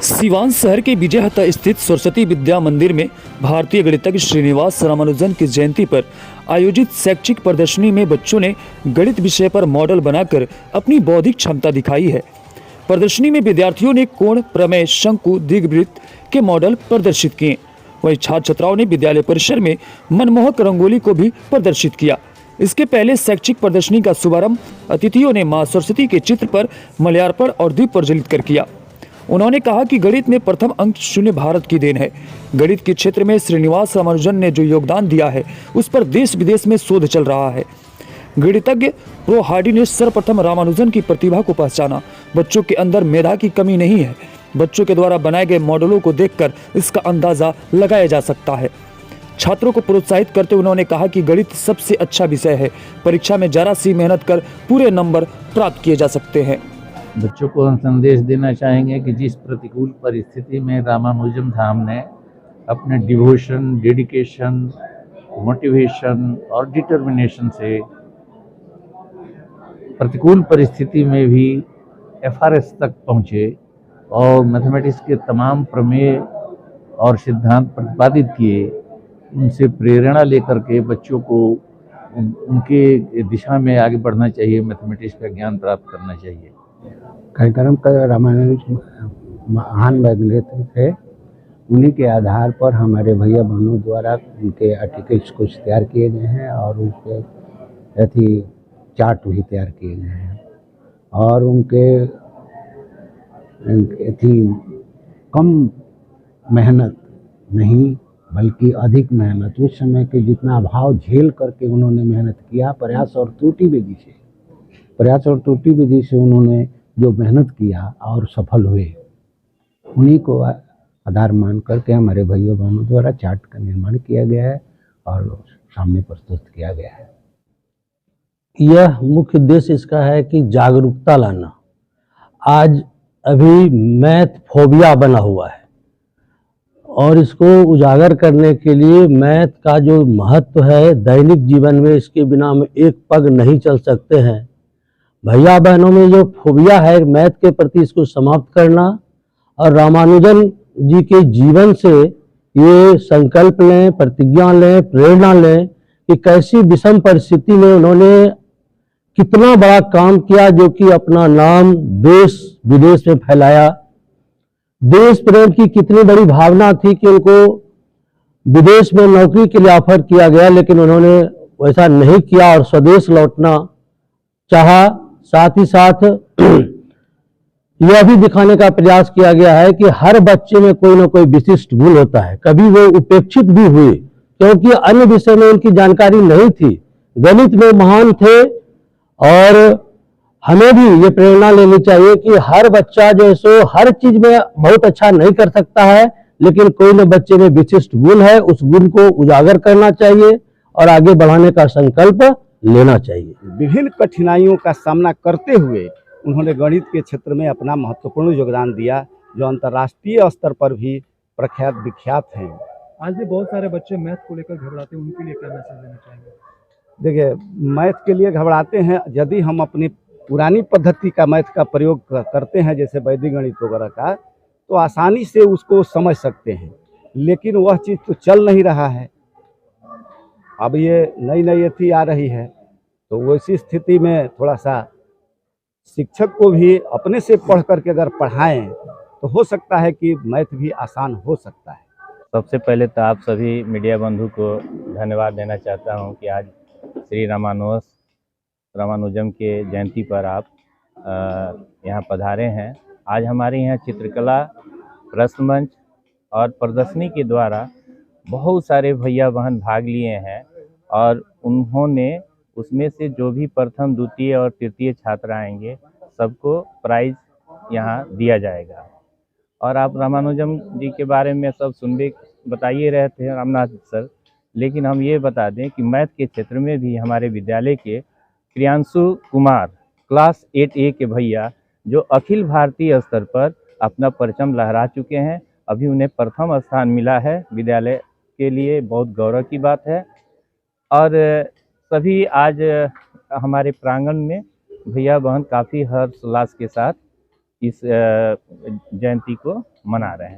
सिवान शहर के विजयहता स्थित सरस्वती विद्या मंदिर में भारतीय गणितज्ञ श्रीनिवास रामानुजन की जयंती पर आयोजित शैक्षिक प्रदर्शनी में बच्चों ने गणित विषय पर मॉडल बनाकर अपनी बौद्धिक क्षमता दिखाई है। प्रदर्शनी में विद्यार्थियों ने कोण, प्रमेय, शंकु, दीर्घवृत्त के मॉडल प्रदर्शित किए। वहीं छात्र छात्राओं ने विद्यालय परिसर में मनमोहक रंगोली को भी प्रदर्शित किया। इसके पहले शैक्षिक प्रदर्शनी का शुभारंभ अतिथियों ने मां सरस्वती के चित्र पर मल्यार्पण और दीप प्रज्वलित कर किया। उन्होंने कहा कि गणित में प्रथम अंक शून्य भारत की देन है। गणित के क्षेत्र में श्रीनिवास रामानुजन ने जो योगदान दिया है उस पर देश विदेश में शोध चल रहा है। गणितज्ञ प्रो हार्डी ने सर्वप्रथम रामानुजन की प्रतिभा को पहचाना। बच्चों के अंदर मेधा की कमी नहीं है। बच्चों के द्वारा बनाए गए मॉडलों को देखकर इसका अंदाजा लगाया जा सकता है। छात्रों को प्रोत्साहित करते उन्होंने कहा कि गणित सबसे अच्छा विषय है। परीक्षा में जरा सी मेहनत कर पूरे नंबर प्राप्त किए जा सकते हैं। बच्चों को हम संदेश देना चाहेंगे कि जिस प्रतिकूल परिस्थिति में रामानुजम धाम ने अपने डिवोशन, डेडिकेशन, मोटिवेशन और डिटर्मिनेशन से प्रतिकूल परिस्थिति में भी FRS तक पहुँचे और मैथमेटिक्स के तमाम प्रमेय और सिद्धांत प्रतिपादित किए, उनसे प्रेरणा लेकर के बच्चों को उनके दिशा में आगे बढ़ना चाहिए, मैथमेटिक्स का ज्ञान प्राप्त करना चाहिए। कार्यक्रम का रामानुज महान वैज्ञानिक थे। उन्हीं के आधार पर हमारे भैया बहनों द्वारा उनके आर्टिकल्स कुछ तैयार किए गए हैं और उनके अथी चार्ट भी तैयार किए गए हैं और उनके अथी कम मेहनत नहीं बल्कि अधिक मेहनत, उस समय के जितना अभाव झेल करके उन्होंने मेहनत किया, प्रयास और त्रुटि विधि से उन्होंने जो मेहनत किया और सफल हुए, उन्हीं को आधार मान करके हमारे भाइयों बहनों द्वारा चार्ट का निर्माण किया गया है और सामने प्रस्तुत किया गया है। यह मुख्य उद्देश्य इसका है कि जागरूकता लाना। आज अभी मैथ फोबिया बना हुआ है और इसको उजागर करने के लिए मैथ का जो महत्व है दैनिक जीवन में, इसके बिना हम एक पग नहीं चल सकते हैं। भैया बहनों में जो फोबिया है मैथ के प्रति, इसको समाप्त करना और रामानुजन जी के जीवन से ये संकल्प लें, प्रतिज्ञा लें, प्रेरणा लें कि कैसी विषम परिस्थिति में उन्होंने कितना बड़ा काम किया, जो कि अपना नाम देश विदेश में फैलाया। देश प्रेम की कितनी बड़ी भावना थी कि उनको विदेश में नौकरी के लिए ऑफर किया गया, लेकिन उन्होंने वैसा नहीं किया और स्वदेश लौटना चाहा। साथ ही साथ यह भी दिखाने का प्रयास किया गया है कि हर बच्चे में कोई ना कोई विशिष्ट गुण होता है। कभी वो उपेक्षित भी हुए क्योंकि अन्य विषय में उनकी जानकारी नहीं थी, गणित में महान थे। और हमें भी ये प्रेरणा लेनी चाहिए कि हर बच्चा जो सो हर चीज में बहुत अच्छा नहीं कर सकता है, लेकिन कोई न बच्चे में विशिष्ट गुण है, उस गुण को उजागर करना चाहिए और आगे बढ़ाने का संकल्प लेना चाहिए। विभिन्न कठिनाइयों का सामना करते हुए उन्होंने गणित के क्षेत्र में अपना महत्वपूर्ण योगदान दिया, जो अंतर्राष्ट्रीय स्तर पर भी प्रख्यात विख्यात हैं। आज भी बहुत सारे बच्चे मैथ को लेकर घबराते हैं, उनके लिए क्या मैसेज देना चाहेंगे? देखिए, मैथ के लिए घबराते हैं। यदि हम अपनी पुरानी पद्धति का मैथ का प्रयोग करते हैं, जैसे वैदिक गणित वगैरह का, तो आसानी से उसको समझ सकते हैं, लेकिन वह चीज़ तो चल नहीं रहा है। अब ये नई अथी आ रही है, तो वैसी स्थिति में थोड़ा सा शिक्षक को भी अपने से पढ़ करके अगर पढ़ाएं तो हो सकता है कि मैथ भी आसान हो सकता है। सबसे पहले तो आप सभी मीडिया बंधु को धन्यवाद देना चाहता हूं कि आज श्री रामानुजम के जयंती पर आप यहाँ पधारे हैं। आज हमारे यहाँ चित्रकला, प्रश्न मंच और प्रदर्शनी के द्वारा बहुत सारे भैया बहन भाग लिए हैं और उन्होंने उसमें से जो भी प्रथम, द्वितीय और तृतीय छात्र आएंगे सबको प्राइज यहाँ दिया जाएगा। और आप रामानुजम जी के बारे में सब बताइए रहे थे रामनाथ सर, लेकिन हम ये बता दें कि मैथ के क्षेत्र में भी हमारे विद्यालय के प्रियांशु कुमार क्लास 8A के भैया, जो अखिल भारतीय स्तर पर अपना परचम लहरा चुके हैं, अभी उन्हें प्रथम स्थान मिला है। विद्यालय के लिए बहुत गौरव की बात है। और सभी आज हमारे प्रांगण में भैया बहन काफ़ी हर्षोल्लास के साथ इस जयंती को मना रहे हैं।